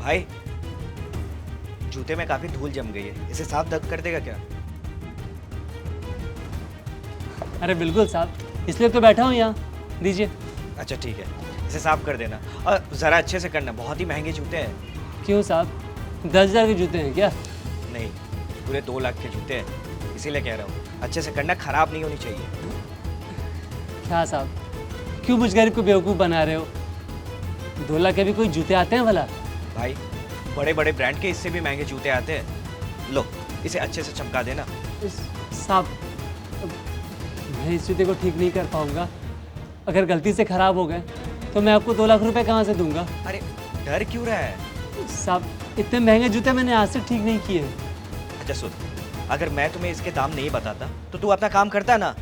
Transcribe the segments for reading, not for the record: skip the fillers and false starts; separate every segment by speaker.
Speaker 1: भाई जूते में काफी धूल जम गई है, इसे साफ कर देगा क्या?
Speaker 2: अरे बिल्कुल साहब, इसलिए तो बैठा हूँ यहाँ, दीजिए।
Speaker 1: अच्छा ठीक है, इसे साफ कर देना और जरा अच्छे से करना, बहुत ही महंगे जूते हैं।
Speaker 2: क्यों साहब, 10,000 के जूते हैं क्या?
Speaker 1: नहीं, पूरे 2 लाख के जूते हैं, इसीलिए कह रहा हूँ अच्छे से करना, खराब नहीं होनी चाहिए।
Speaker 2: क्या साहब, क्यों मुझ गरीब को बेवकूफ़ बना रहे हो? 2 लाख के भी कोई जूते आते हैं भला?
Speaker 1: भाई बड़े बड़े ब्रांड के इससे भी महंगे जूते आते हैं। लो इसे अच्छे से चमका देना।
Speaker 2: साहब मैं इस जूते को ठीक नहीं कर पाऊंगा, अगर गलती से ख़राब हो गए तो मैं आपको 2 लाख रुपए कहाँ से दूंगा?
Speaker 1: अरे डर क्यों रहा है?
Speaker 2: साहब इतने महंगे जूते मैंने आज से ठीक नहीं किए।
Speaker 1: अच्छा सुन, अगर मैं तुम्हें इसके दाम नहीं बताता तो तू अपना काम करता ना।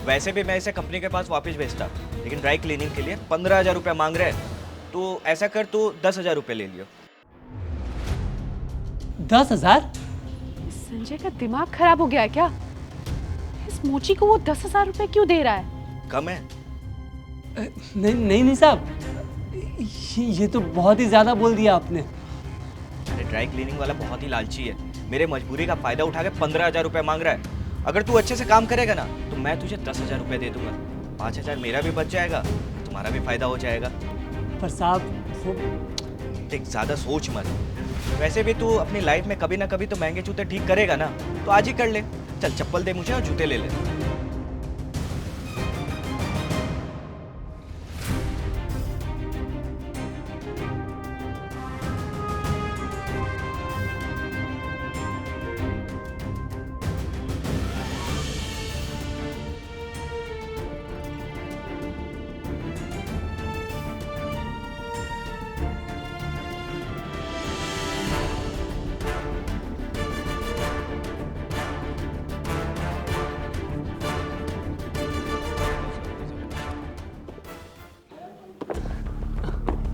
Speaker 1: वैसे भी मैं इसे कंपनी के पास वापस भेजता, लेकिन ड्राई क्लीनिंग के लिए 15,000 रुपये मांग रहे हैं। तो ऐसा कर, तू 10,000 रुपये ले लियो।
Speaker 2: 10,000?
Speaker 3: संजय का दिमाग खराब हो गया है क्या? इस मोची को वो 10,000 रुपए क्यों दे रहा है?
Speaker 1: कम है?
Speaker 2: नहीं नहीं नहीं साहब, ये तो बहुत ही ज़्यादा बोल दिया आपने।
Speaker 1: अरे ड्राई क्लीनिंग वाला बहुत ही लालची है, मेरे मजबूरी का फायदा उठा के 15,000 रुपये मांग रहा है। अगर तू अच्छे से काम करेगा ना तो मैं तुझे 10,000 रुपये दे दूंगा, 5,000 मेरा भी बच जाएगा, तुम्हारा भी फायदा हो जाएगा।
Speaker 2: पर साहब वो...
Speaker 1: देख ज़्यादा सोच मत, वैसे भी तू अपनी लाइफ में कभी ना कभी तो महंगे जूते ठीक करेगा ना, तो आज ही कर ले। चल चप्पल दे मुझे और जूते ले ले।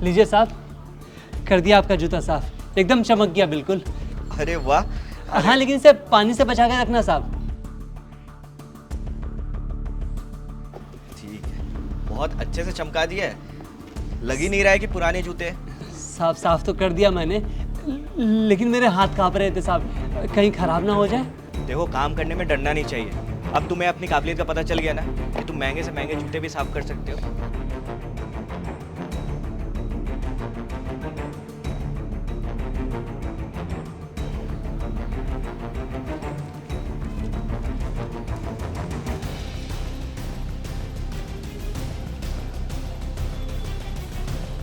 Speaker 2: लीजिए साहब, कर दिया आपका जूता साफ, एकदम चमक गया बिल्कुल।
Speaker 1: अरे वाह।
Speaker 2: हाँ लेकिन इसे पानी से बचा के रखना साहब।
Speaker 1: ठीक है, बहुत अच्छे से चमका दिया है, लग ही नहीं रहा है कि पुराने जूते हैं।
Speaker 2: साफ साफ तो कर दिया मैंने, लेकिन मेरे हाथ कांप रहे थे साहब, कहीं खराब ना हो जाए।
Speaker 1: देखो काम करने में डरना नहीं चाहिए। अब तुम्हें अपनी काबिलियत का पता चल गया ना कि तुम महंगे से महंगे जूते भी साफ कर सकते हो।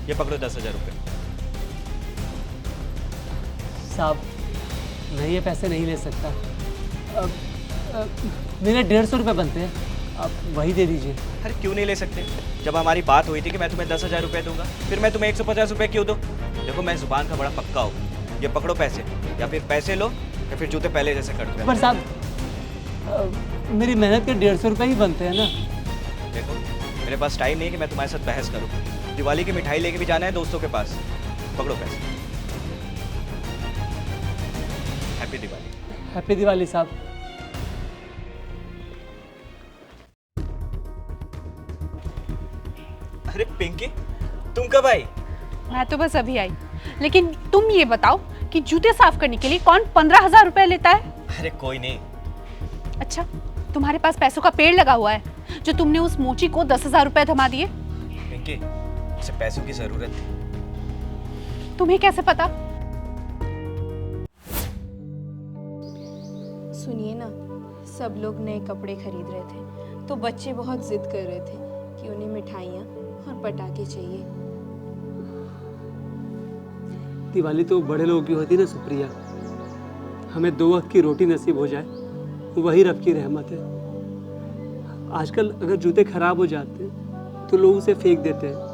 Speaker 1: ये पकड़ो 10,000 रुपये।
Speaker 2: साहब मैं ये पैसे नहीं ले सकता, मेरे 150 रुपये बनते हैं, आप वही दे दीजिए।
Speaker 1: अरे क्यों नहीं ले सकते? जब हमारी बात हुई थी कि मैं तुम्हें 10,000 रुपये दूंगा, फिर मैं तुम्हें 150 रुपये क्यों दूँ? देखो मैं जुबान का बड़ा पक्का हूँ। ये पकड़ो पैसे, या फिर पैसे लो या फिर जूते पहले जैसे कर दो।
Speaker 2: पर साहब मेरी मेहनत के 150 रुपये ही बनते हैं ना।
Speaker 1: देखो मेरे पास टाइम नहीं है कि मैं तुम्हारे साथ बहस करूँ। दिवाली की मिठाई लेके भी जाना है दोस्तों के पास। पकड़ो पैसे। हैप्पी दिवाली।
Speaker 2: हैप्पी दिवाली साहब।
Speaker 1: अरे पिंकी, तुम कब आई?
Speaker 3: मैं तो बस अभी आई, लेकिन तुम ये बताओ कि जूते साफ करने के लिए कौन 15,000 रुपए लेता है?
Speaker 1: अरे कोई नहीं।
Speaker 3: अच्छा, तुम्हारे पास पैसों का पेड़ लगा हुआ है जो तुमने उस मोची को 10,000 रुपए थमा दिए?
Speaker 1: पिंकी, उसे पैसों की जरूरत थी।
Speaker 3: तुम्हें कैसे पता?
Speaker 4: सुनिए ना, सब लोग नए कपड़े खरीद रहे थे तो बच्चे बहुत जिद कर रहे थे कि उन्हें मिठाइयाँ और पटाखे चाहिए।
Speaker 2: दिवाली तो बड़े लोगों की होती है ना सुप्रिया, हमें 2 वक्त की रोटी नसीब हो जाए वही रब की रहमत है। आजकल अगर जूते खराब हो जाते हैं तो लोग उसे फेंक देते हैं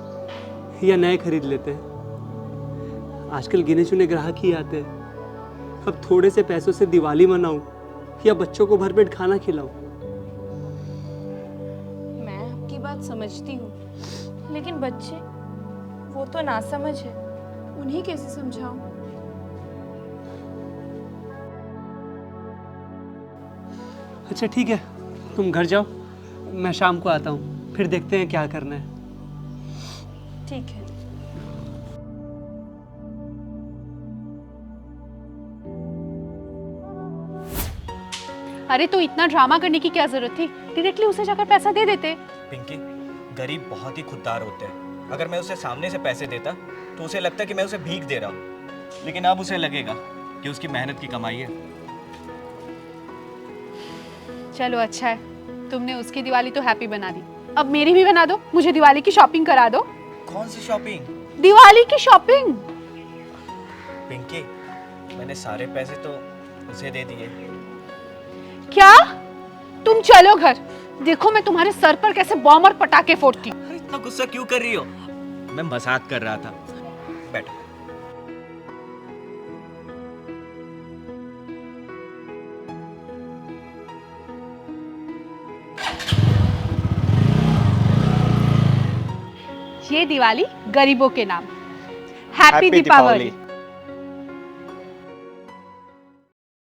Speaker 2: या नए खरीद लेते हैं। आजकल गिने चुने ग्राहक ही आते हैं। अब थोड़े से पैसों से दिवाली मनाऊं या बच्चों को भरपेट खाना खिलाऊं?
Speaker 4: मैं आपकी बात समझती हूँ, लेकिन बच्चे वो तो नासमझ है, उन्हें कैसे समझाऊं?
Speaker 2: अच्छा ठीक है, तुम घर जाओ, मैं शाम को आता हूँ, फिर देखते हैं क्या करना है।
Speaker 4: ठीक है।
Speaker 3: अरे तो इतना ड्रामा करने की क्या जरूरत थी, डायरेक्टली उसे जाकर पैसा दे देते।
Speaker 1: पिंकी, गरीब बहुत ही खुददार होते हैं। अगर मैं उसे सामने से पैसे देता तो उसे लगता कि मैं उसे भीख दे रहा हूँ, लेकिन अब उसे लगेगा कि उसकी मेहनत की कमाई है।
Speaker 3: चलो अच्छा है, तुमने उसकी दिवाली तो हैप्पी बना दी, अब मेरी भी बना दो, मुझे दिवाली की शॉपिंग करा दो।
Speaker 1: कौन सी शॉपिंग?
Speaker 3: दिवाली की शॉपिंग।
Speaker 1: पिंकी, मैंने सारे पैसे तो उसे दे दिए।
Speaker 3: क्या? तुम चलो घर, देखो मैं तुम्हारे सर पर कैसे बॉम्ब और पटाखे फोड़ती हूँ।
Speaker 1: अरे इतना गुस्सा क्यों कर रही हो? मैं मजाक कर रहा था। बैठो।
Speaker 3: ये दिवाली गरीबों के नाम। हैप्पी दीपावली।